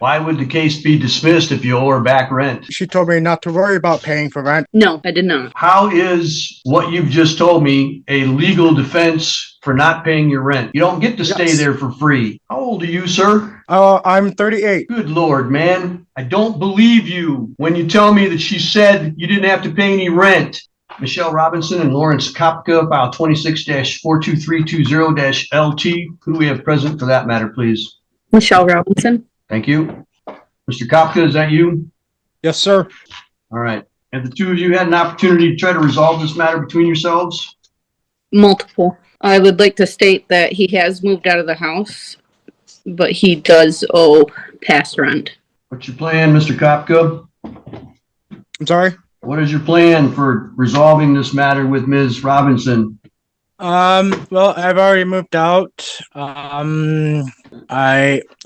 Why would the case be dismissed if you owe her back rent? She told me not to worry about paying for rent. No, I did not. How is what you've just told me a legal defense for not paying your rent? You don't get to stay there for free. How old are you, sir? I'm 38. Good Lord, man. I don't believe you when you tell me that she said you didn't have to pay any rent. Michelle Robinson and Lawrence Kopka, file 26-42320-LT. Who do we have present for that matter, please? Michelle Robinson. Thank you. Mr. Kopka, is that you? Yes, sir. All right. Have the two of you had an opportunity to try to resolve this matter between yourselves? Multiple. I would like to state that he has moved out of the house, but he does owe past rent. What's your plan, Mr. Kopka? I'm sorry? What is your plan for resolving this matter with Ms. Robinson? Well, I've already moved out. I've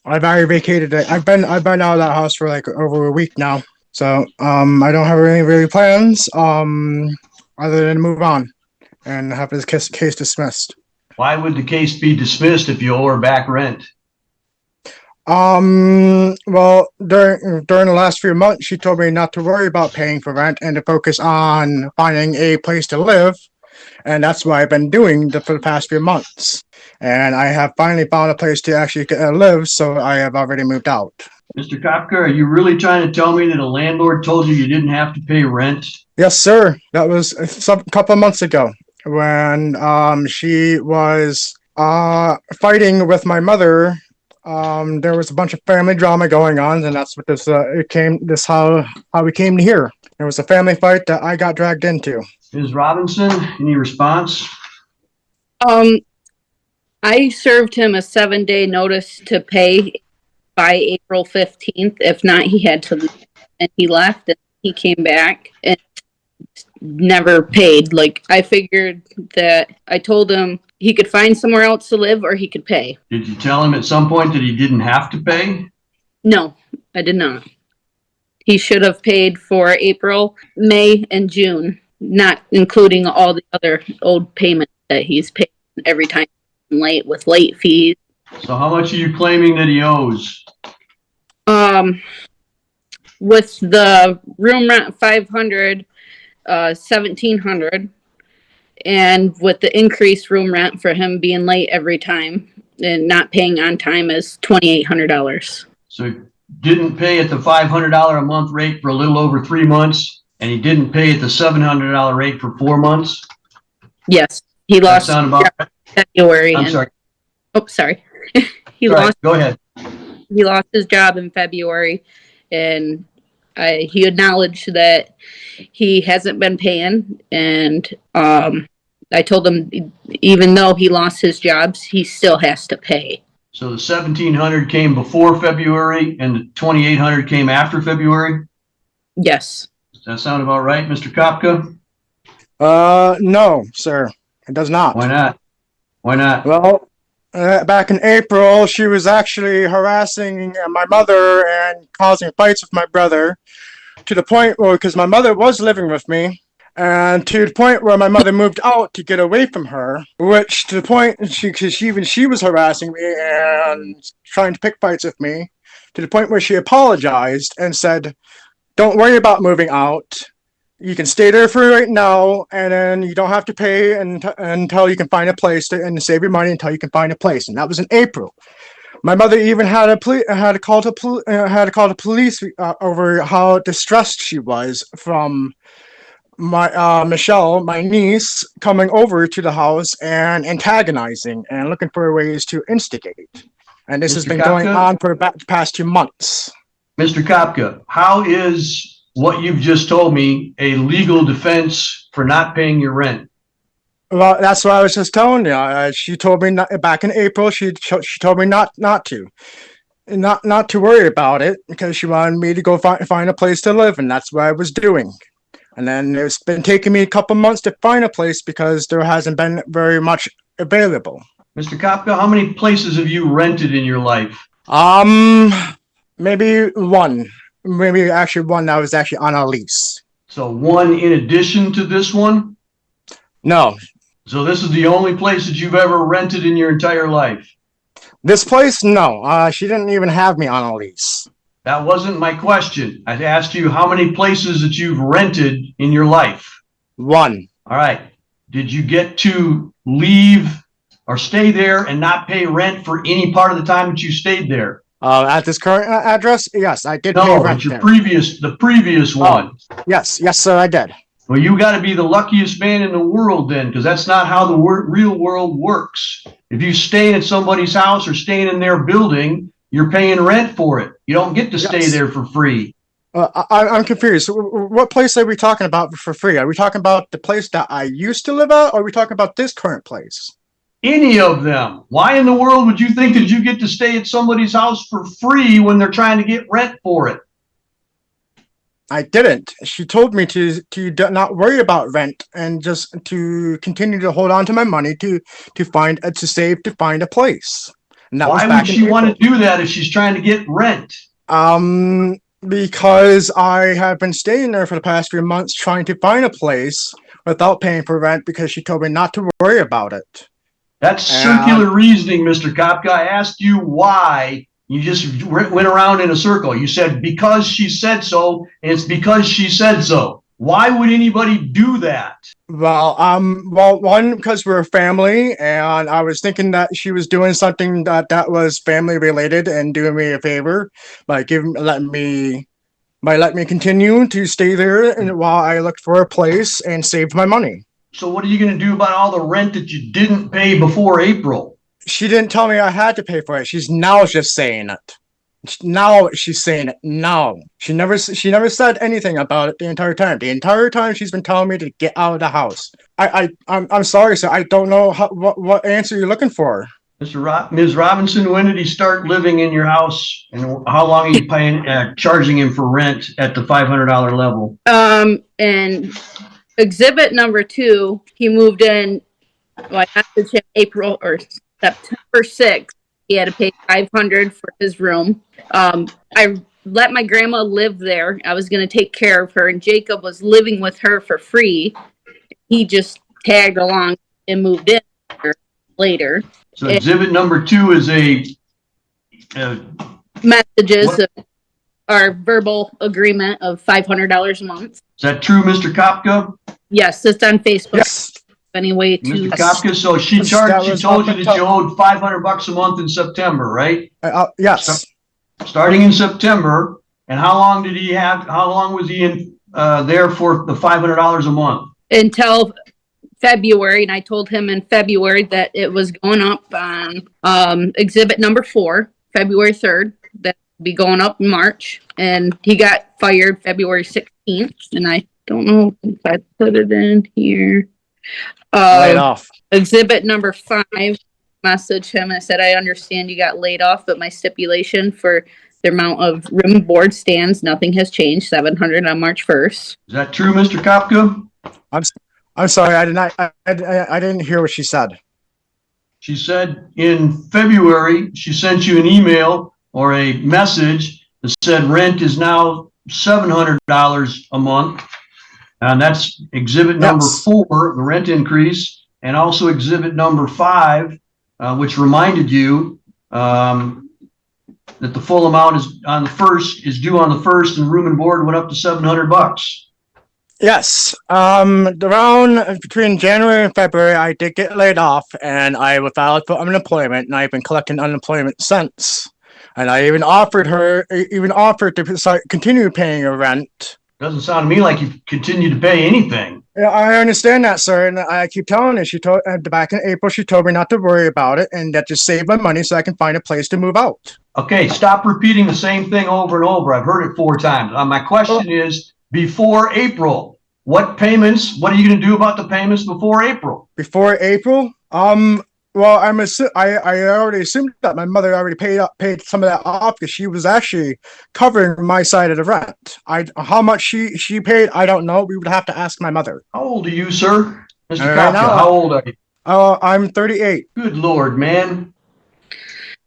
already vacated it. I've been out of that house for like over a week now. So, I don't have any really plans, other than move on and have this case dismissed. Why would the case be dismissed if you owe her back rent? Well, during the last few months, she told me not to worry about paying for rent and to focus on finding a place to live. And that's what I've been doing for the past few months. And I have finally found a place to actually live, so I have already moved out. Mr. Kopka, are you really trying to tell me that a landlord told you you didn't have to pay rent? Yes, sir. That was a couple of months ago when she was fighting with my mother. There was a bunch of family drama going on, and that's what how we came to here. There was a family fight that I got dragged into. Ms. Robinson, any response? I served him a 7-day notice to pay by April 15th. If not, he had to leave. And he left and he came back and never paid. Like, I figured that I told him he could find somewhere else to live or he could pay. Did you tell him at some point that he didn't have to pay? No, I did not. He should have paid for April, May, and June, not including all the other old payments that he's paid every time late with late fees. So how much are you claiming that he owes? With the room rent 500, 1,700, and with the increased room rent for him being late every time and not paying on time is $2,800. So he didn't pay at the $500 a month rate for a little over 3 months, and he didn't pay at the $700 rate for 4 months? Yes, he lost sound about right? February. I'm sorry. Oh, sorry. Go ahead. He lost his job in February, and he acknowledged that he hasn't been paying. And I told him even though he lost his jobs, he still has to pay. So the $1,700 came before February, and the $2,800 came after February? Yes. Does that sound about right, Mr. Kopka? No, sir. It does not. Why not? Why not? Well, back in April, she was actually harassing my mother and causing fights with my brother to the point where, because my mother was living with me, and to the point where my mother moved out to get away from her, which to the point she was harassing me and trying to pick fights with me, to the point where she apologized and said, "Don't worry about moving out. You can stay there for right now, and then you don't have to pay until you can find a place and save your money until you can find a place." And that was in April. My mother even had to call the police over how distressed she was from my Michelle, my niece, coming over to the house and antagonizing and looking for ways to instigate. And this has been going on for about the past 2 months. Mr. Kopka, how is what you've just told me a legal defense for not paying your rent? Well, that's what I was just telling you. She told me back in April. She told me not to worry about it because she wanted me to go find a place to live, and that's what I was doing. And then it's been taking me a couple months to find a place because there hasn't been very much available. Mr. Kopka, how many places have you rented in your life? Maybe one. Maybe actually one that was actually on a lease. So one in addition to this one? No. So this is the only place that you've ever rented in your entire life? This place? No. She didn't even have me on a lease. That wasn't my question. I asked you how many places that you've rented in your life. One. All right. Did you get to leave or stay there and not pay rent for any part of the time that you stayed there? At this current address, yes, I did pay No, rent it's your there. the previous one. Yes, sir, I did. Well, you got to be the luckiest man in the world then, because that's not how the real world works. If you stay at somebody's house or staying in their building, you're paying rent for it. You don't get to stay there for free. I'm confused. What place are we talking about for free? Are we talking about the place that I used to live at, or are we talking about this current place? Any of them. Why in the world would you think that you get to stay at somebody's house for free when they're trying to get rent for it? I didn't. She told me to not worry about rent and just to continue to hold on to my money to save to find a place. And that Why would she want to do that if she's trying to get rent? Because I have been staying there for the past few months trying to find a place without paying for rent because she told me not to worry about it. That's circular reasoning, Mr. Kopka. I asked you why. You just went around in a circle. You said because she said so, and it's because she said so. Why would anybody do that? Well, one, because we're a family, and I was thinking that she was doing something that was family related and doing me a favor by letting me continue to stay there and while I looked for a place and saved my money. So what are you going to do about all the rent that you didn't pay before April? She didn't tell me I had to pay for it. She's now just saying it. Now she's saying it now. She never said anything about it the entire time. The entire time she's been telling me to get out of the house. I'm sorry, sir. I don't know what answer you're looking for. Ms. Robinson, when did he start living in your house, and how long are you paying charging him for rent at the $500 level? And exhibit number 2, he moved in. Well, I messaged him April or September 6th. He had to pay $500 for his room. I let my grandma live there. I was going to take care of her, and Jacob was living with her for free. He just tagged along and moved in later. So exhibit number 2 is a messages of our verbal agreement of $500 a month. Is that true, Mr. Kopka? Yes, it's on Facebook. Yes. Anyway, Mr. Kopka, so she told you that you owed $500 a month in September, right? Yes. Starting in September, and how long was he in there for the $500 a month? Until February, and I told him in February that it was going up on exhibit number 4, February 3rd. That would be going up in March, and he got fired February 16th, and I don't know if I put it in here. Laid off. Exhibit number 5, messaged him and I said, I understand you got laid off, but my stipulation for the amount of room and board stands, nothing has changed, $700 on March 1st. Is that true, Mr. Kopka? I'm sorry, I didn't hear what she said. She said in February, she sent you an email or a message that said rent is now $700 a month. And that's exhibit number 4, the rent increase, and also exhibit number 5, which reminded you that the full amount is due on the 1st, and room and board went up to $700. Yes. Around between January and February, I did get laid off, and I was filed for unemployment, and I've been collecting unemployment since. And I even offered to continue paying her rent. Doesn't sound to me like you continue to pay anything. Yeah, I understand that, sir, and I keep telling her. She told back in April. She told me not to worry about it, and that just save my money so I can find a place to move out. Okay, stop repeating the same thing over and over. I've heard it 4 times. My question is, before April, what are you going to do about the payments before April? Before April? Well, I already assumed that my mother already paid some of that off because she was actually covering my side of the rent. How much she paid, I don't know. We would have to ask my mother. How old are you, sir? Mr. Kopka, how old are you? I'm 38. Good Lord, man.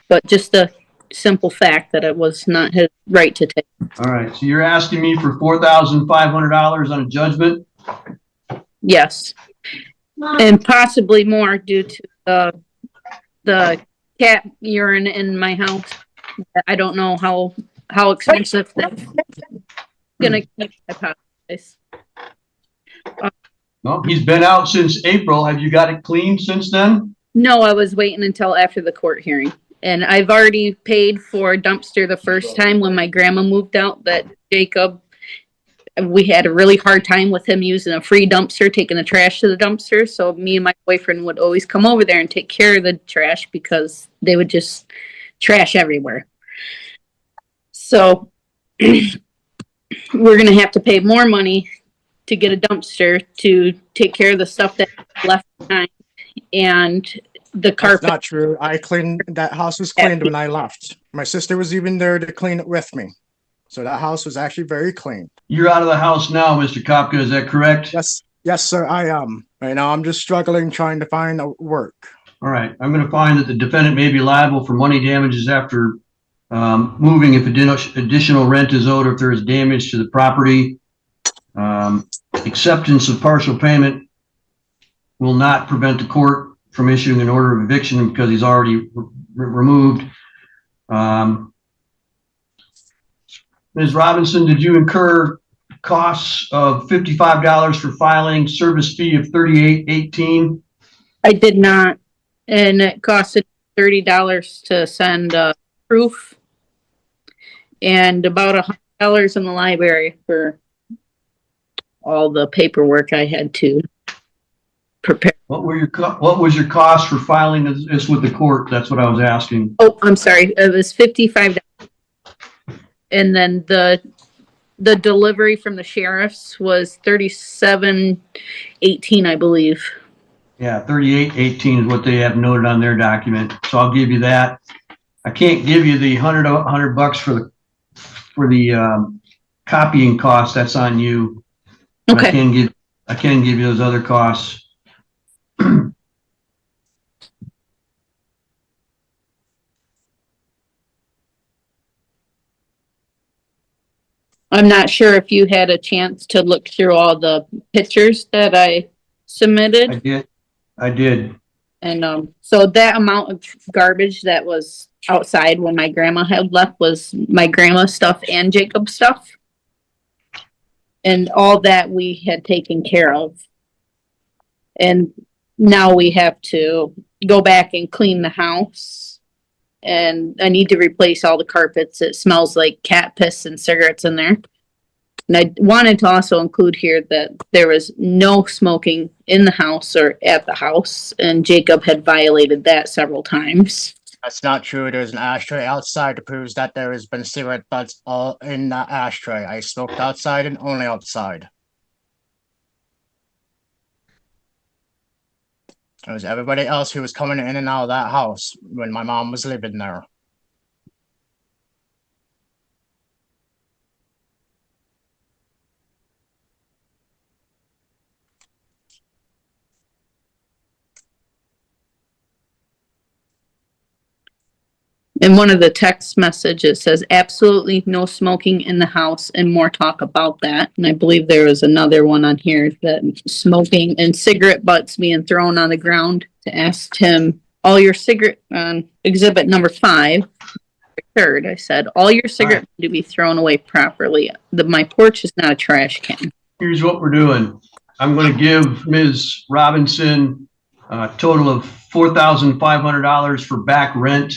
But just a simple fact that it was not his right to take. All right, so you're asking me for $4,500 on a judgment? Yes. And possibly more due to the cat urine in my house. I don't know how how expensive that's gonna keep. I apologize. Well, he's been out since April. Have you got it cleaned since then? No, I was waiting until after the court hearing. And I've already paid for a dumpster the first time when my grandma moved out, that Jacob, we had a really hard time with him using a free dumpster, taking the trash to the dumpster. So me and my boyfriend would always come over there and take care of the trash because they would just trash everywhere. So we're going to have to pay more money to get a dumpster to take care of the stuff that's left behind. And the That's carpet. not true. I cleaned, that house was cleaned when I left. My sister was even there to clean it with me. So that house was actually very clean. You're out of the house now, Mr. Kopka, is that correct? Yes, sir, I am. Right now, I'm just struggling trying to find work. All right, I'm going to find that the defendant may be liable for money damages after moving if additional rent is owed or if there is damage to the property. Acceptance of partial payment will not prevent the court from issuing an order of eviction because he's already removed. Ms. Robinson, did you incur costs of $55 for filing, service fee of $38.18? I did not, and it costed $30 to send proof, and about $100 in the library for all the paperwork I had to prepare. What was your cost for filing this with the court? That's what I was asking. Oh, I'm sorry, it was $55, and then the delivery from the sheriff's was $37.18, I believe. Yeah, $38.18 is what they have noted on their document. So I'll give you that. I can't give you the $100 for the copying costs. That's on you. But Okay. I can give you those other costs. I'm not sure if you had a chance to look through all the pictures that I submitted. I did. And so that amount of garbage that was outside when my grandma had left was my grandma's stuff and Jacob's stuff. And all that we had taken care of. And now we have to go back and clean the house. And I need to replace all the carpets. It smells like cat piss and cigarettes in there. And I wanted to also include here that there was no smoking in the house or at the house, and Jacob had violated that several times. That's not true. There's an ashtray outside that proves that there has been cigarette butts all in that ashtray. I smoked outside and only outside. It was everybody else who was coming in and out of that house when my mom was living there. In one of the text messages says absolutely no smoking in the house and more talk about that. And I believe there was another one on here that smoking and cigarette butts being thrown on the ground. To ask him, all your cigarette, exhibit number 5, third, I said, all your cigarettes need to be thrown away properly. My porch is not a trash can. Here's what we're doing. I'm going to give Ms. Robinson a total of $4,500 for back rent.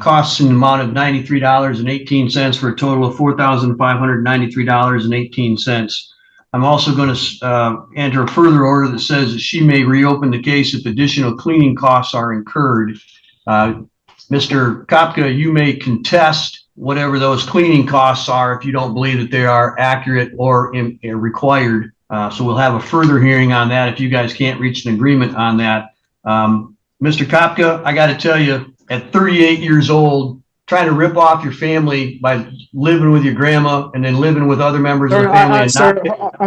Costs an amount of $93.18 for a total of $4,593.18. I'm also going to enter a further order that says that she may reopen the case if additional cleaning costs are incurred. Mr. Kopka, you may contest whatever those cleaning costs are if you don't believe that they are accurate or required. So we'll have a further hearing on that if you guys can't reach an agreement on that. Mr. Kopka, I got to tell you, at 38 years old, trying to rip off your family by living with your grandma and then living with other members of the family. I'm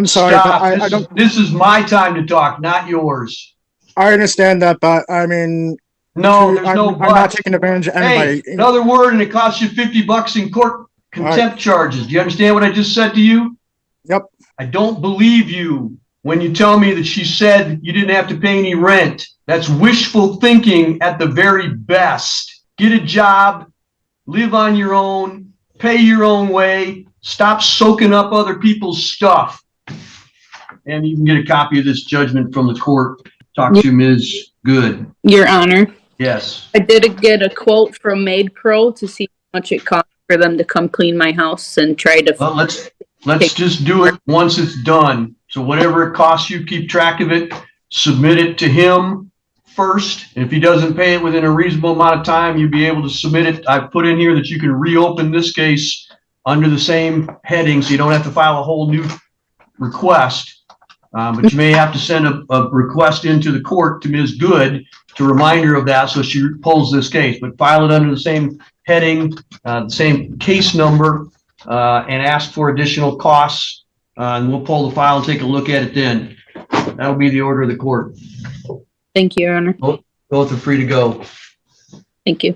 sorry, Stop. but I don't. This is my time to talk, not yours. I understand that, but I mean, No, there's no I'm not taking advantage of anybody. Hey, another word and it costs you $50 in court contempt charges. Do you understand what I just said to you? Yep. I don't believe you when you tell me that she said you didn't have to pay any rent. That's wishful thinking at the very best. Get a job, live on your own, pay your own way, stop soaking up other people's stuff. And you can get a copy of this judgment from the court. Talk to Ms. Good. Your Honor, Yes. I did get a quote from Maid Pro to see how much it cost for them to come clean my house and try to. Well, let's just do it once it's done. So whatever it costs you, keep track of it, submit it to him first. If he doesn't pay it within a reasonable amount of time, you'll be able to submit it. I've put in here that you can reopen this case under the same heading, so you don't have to file a whole new request. But you may have to send a request into the court to Ms. Good to remind her of that so she pulls this case. But file it under the same heading, the same case number, and ask for additional costs. And we'll pull the file and take a look at it then. That'll be the order of the court. Thank you, Your Honor. Both are free to go. Thank you.